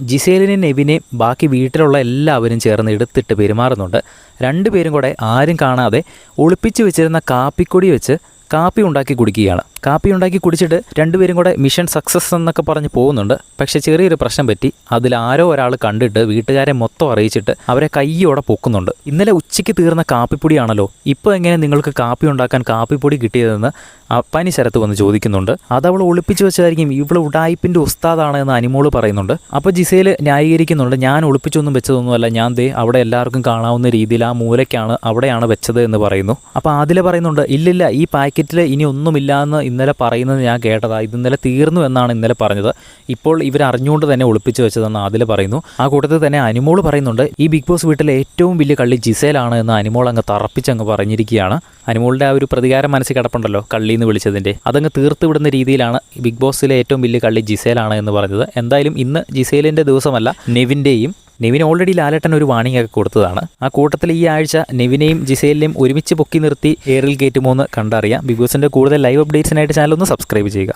ജിസേലിനെയും നെവിനെയും ബാക്കി വീട്ടിലുള്ള എല്ലാവരും ചേർന്ന് എടുത്തിട്ട് പെരുമാറുന്നുണ്ട്. രണ്ടുപേരും കൂടെ ആരും കാണാതെ ഒളിപ്പിച്ച് വെച്ചിരുന്ന കാപ്പിക്കൊടി വെച്ച് കാപ്പി ഉണ്ടാക്കി കുടിക്കുകയാണ്. കാപ്പി ഉണ്ടാക്കി കുടിച്ചിട്ട് രണ്ടുപേരും കൂടെ മിഷൻ സക്സസ് എന്നൊക്കെ പറഞ്ഞ് പോകുന്നുണ്ട്. പക്ഷേ ചെറിയൊരു പ്രശ്നം പറ്റി. അതിൽ ആരോ ഒരാൾ കണ്ടിട്ട് വീട്ടുകാരെ മൊത്തം അറിയിച്ചിട്ട് അവരെ കയ്യോടെ പൊക്കുന്നുണ്ട്. ഇന്നലെ ഉച്ചയ്ക്ക് തീർന്ന കാപ്പിപ്പൊടിയാണല്ലോ, ഇപ്പോൾ എങ്ങനെ നിങ്ങൾക്ക് കാപ്പി ഉണ്ടാക്കാൻ കാപ്പിപ്പൊടി കിട്ടിയതെന്ന് പനി ശരത്ത് വന്ന് ചോദിക്കുന്നുണ്ട്. അതവൾ ഒളിപ്പിച്ച് വെച്ചതായിരിക്കും, ഇവൾ ഉടായിപ്പിൻ്റെ ഉസ്താദാണ് എന്ന് അനിമോള് പറയുന്നുണ്ട്. അപ്പോൾ ജിസേൽ ന്യായീകരിക്കുന്നുണ്ട്, ഞാൻ ഒളിപ്പിച്ചൊന്നും വെച്ചതൊന്നുമല്ല, ഞാൻ ദേ അവിടെ എല്ലാവർക്കും കാണാവുന്ന രീതിയിൽ ആ മൂലയ്ക്കാണ് അവിടെയാണ് വെച്ചത് എന്ന് പറയുന്നു. അപ്പോൾ ആദില പറയുന്നുണ്ട്, ഇല്ലില്ല, ഈ പാക്കറ്റിൽ ഇനി ഒന്നുമില്ല എന്ന് ഇന്നലെ പറയുന്നത് ഞാൻ കേട്ടതാ, ഇത് ഇന്നലെ തീർന്നു എന്നാണ് ഇന്നലെ പറഞ്ഞത്, ഇപ്പോൾ ഇവർ അറിഞ്ഞുകൊണ്ട് തന്നെ ഒളിപ്പിച്ച് വെച്ചതെന്ന് ആദില പറയുന്നു. ആ കൂട്ടത്തിൽ തന്നെ അനിമോൾ പറയുന്നുണ്ട്, ഈ ബിഗ് ബോസ് വീട്ടിലെ ഏറ്റവും വലിയ കള്ളി ജിസേലാണ് എന്ന് അനിമോൾ അങ്ങ് തറപ്പിച്ചങ്ങ് പറഞ്ഞിരിക്കുകയാണ്. അനിമോളുടെ ആ ഒരു പ്രതികാരം മനസ്സിൽ കിടപ്പുണ്ടല്ലോ കള്ളിന്ന് വിളിച്ചതിൻ്റെ, അതങ്ങ് തീർത്ത് വിടുന്ന രീതിയിലാണ് ബിഗ് ബോസിലെ ഏറ്റവും വലിയ കള്ളി ജിസേലാണ് എന്ന് പറഞ്ഞത്. എന്തായാലും ഇന്ന് ജിസേലിൻ്റെ ദിവസമല്ല, നെവിൻ്റെയും. നെവിൻ ഓൾറെഡി ലാലേട്ടൻ ഒരു വാണിംഗ് ഒക്കെ കൊടുത്തതാണ്. ആ കൂട്ടത്തിൽ ഈ ആഴ്ച നെവിനെയും ജിസേലിനെയും ഒരുമിച്ച് പൊക്കി നിർത്തി എയറിൽ കയറ്റുമോ എന്ന് കണ്ടറിയാം. ബിഗ് ബോസിൻ്റെ കൂടുതൽ ലൈവ് അപ്ഡേറ്റ്സിനായിട്ട് ചാനൽ ഒന്ന് സബ്സ്ക്രൈബ് ചെയ്യുക.